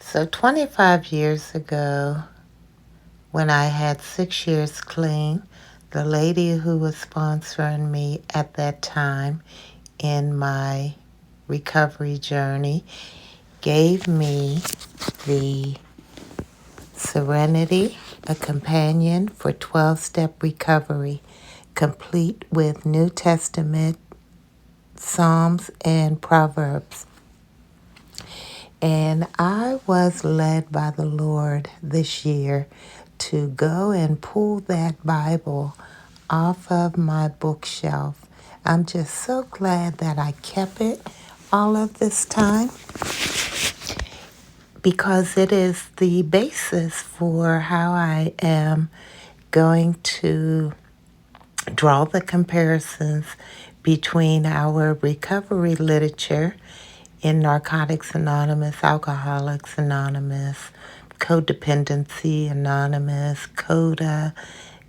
So 25 years ago, when I had 6 years clean, the lady who was sponsoring me at that time in my recovery journey gave me the Serenity, a companion for 12-step recovery, complete with New Testament, Psalms, and Proverbs. And I was led by the Lord this year to go and pull that Bible off of my bookshelf. I'm just so glad that I kept it all of this time because it is the basis for how I am going to draw the comparisons between our recovery literature in Narcotics Anonymous, Alcoholics Anonymous, Codependency Anonymous, CODA,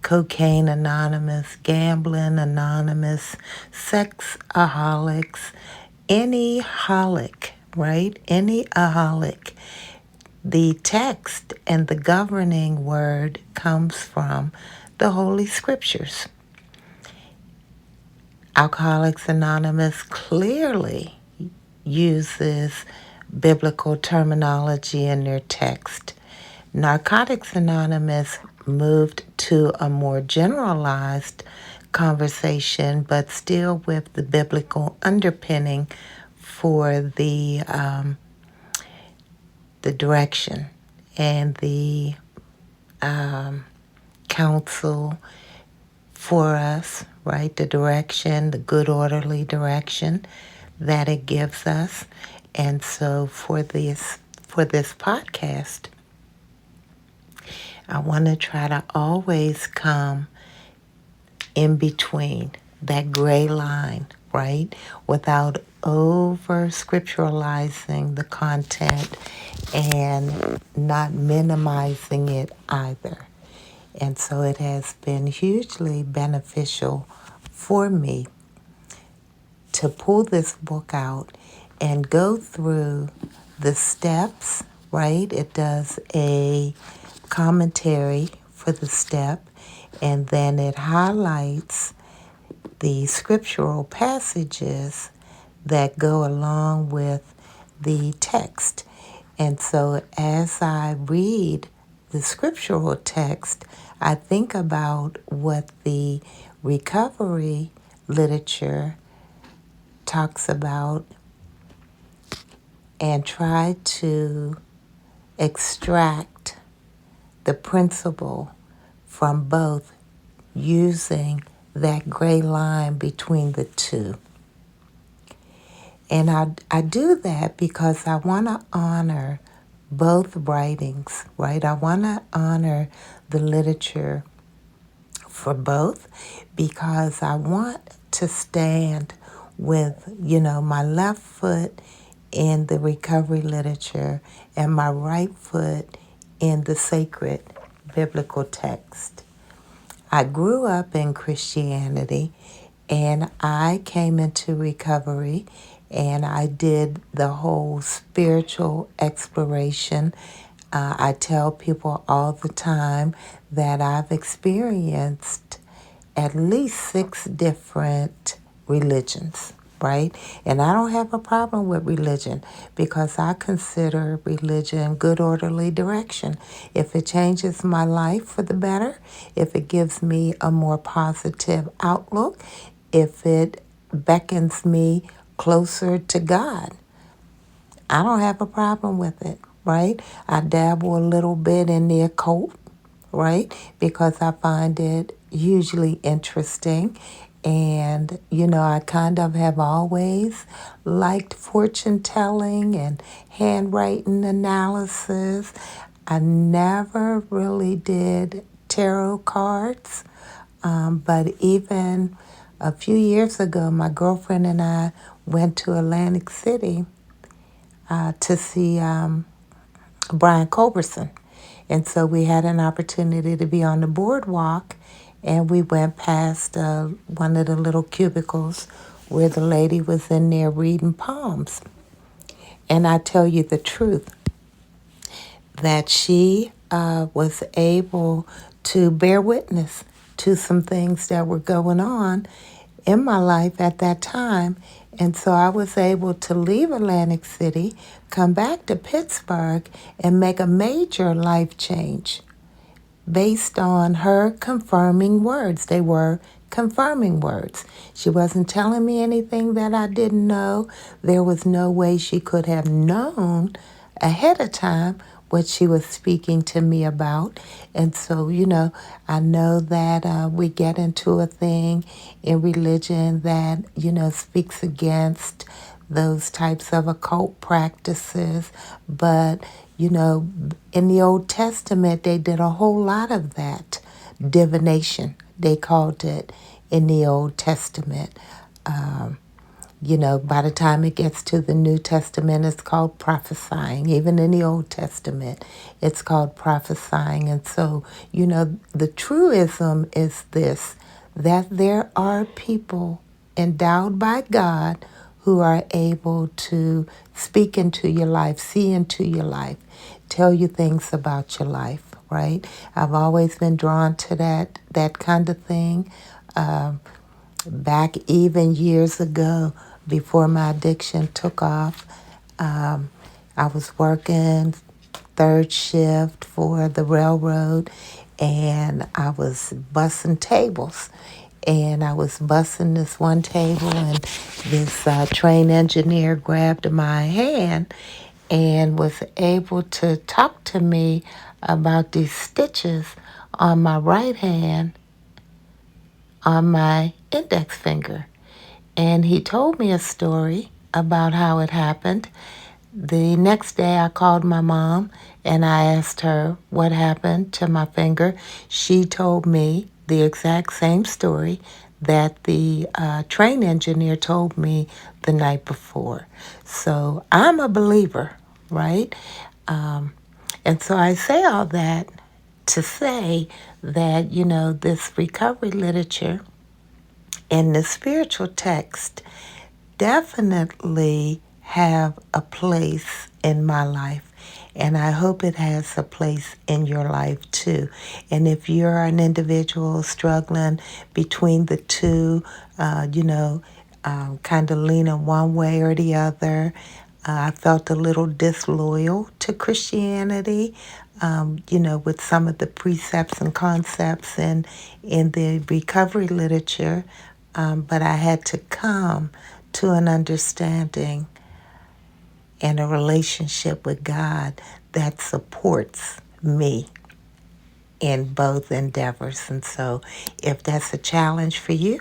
Cocaine Anonymous, Gambling Anonymous, Sexaholics, any holic, right? Any aholic. The text and the governing word comes from the Holy Scriptures. Alcoholics Anonymous clearly uses biblical terminology in their text. Narcotics Anonymous moved to a more generalized conversation, but still with the biblical underpinning for the direction and the counsel for us, right? The direction, the good orderly direction that it gives us. And so for this podcast, I want to try to always come in between that gray line, right? Without over scripturalizing the content and not minimizing it either. And so it has been hugely beneficial for me to pull this book out and go through the steps, right? It does a commentary for the step, and then it highlights the scriptural passages that go along with the text. And so as I read the scriptural text, I think about what the recovery literature talks about and try to extract the principle from both using that gray line between the two. And I do that because I want to honor both writings, right? I want to honor the literature for both because I want to stand with, my left foot in the recovery literature and my right foot in the sacred biblical text. I grew up in Christianity and I came into recovery and I did the whole spiritual exploration. I tell people all the time that I've experienced at least 6 different religions, right? And I don't have a problem with religion because I consider religion good orderly direction. If it changes my life for the better, if it gives me a more positive outlook, if it beckons me closer to God, I don't have a problem with it, right? I dabble a little bit in the occult, right? Because I find it hugely interesting. And, I kind of have always liked fortune telling and handwriting analysis. I never really did tarot cards. But even a few years ago, my girlfriend and I went to Atlantic City to see Brian Culberson. And so we had an opportunity to be on the boardwalk, and we went past one of the little cubicles where the lady was in there reading palms. And I tell you the truth, that she was able to bear witness to some things that were going on in my life at that time. And so I was able to leave Atlantic City, come back to Pittsburgh, and make a major life change based on her confirming words. They were confirming words. She wasn't telling me anything that I didn't know. There was no way she could have known ahead of time what she was speaking to me about. And so, I know that we get into a thing in religion that, speaks against those types of occult practices. But, in the Old Testament, they did a whole lot of that. Divination, they called it in the Old Testament. By the time it gets to the New Testament, it's called prophesying. Even in the Old Testament, it's called prophesying. And so, the truism is this, that there are people endowed by God who are able to speak into your life, see into your life, tell you things about your life, right? I've always been drawn to that kind of thing. Back even years ago, before my addiction took off, I was working third shift for the railroad, and I was bussing tables. And I was bussing this one table, and this train engineer grabbed my hand and was able to talk to me about these stitches on my right hand on my index finger. And he told me a story about how it happened. The next day, I called my mom and I asked her what happened to my finger. She told me the exact same story that the train engineer told me the night before. So I'm a believer, right? And so I say all that to say that, this recovery literature and the spiritual text definitely have a place in my life. And I hope it has a place in your life too. And if you're an individual struggling between the two, kind of leaning one way or the other, I felt a little disloyal to Christianity, with some of the precepts and concepts in the recovery literature. But I had to come to an understanding and a relationship with God that supports me in both endeavors. And so if that's a challenge for you,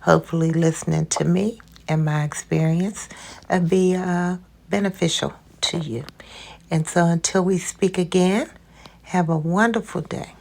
hopefully listening to me and my experience will be beneficial to you. And so until we speak again, have a wonderful day.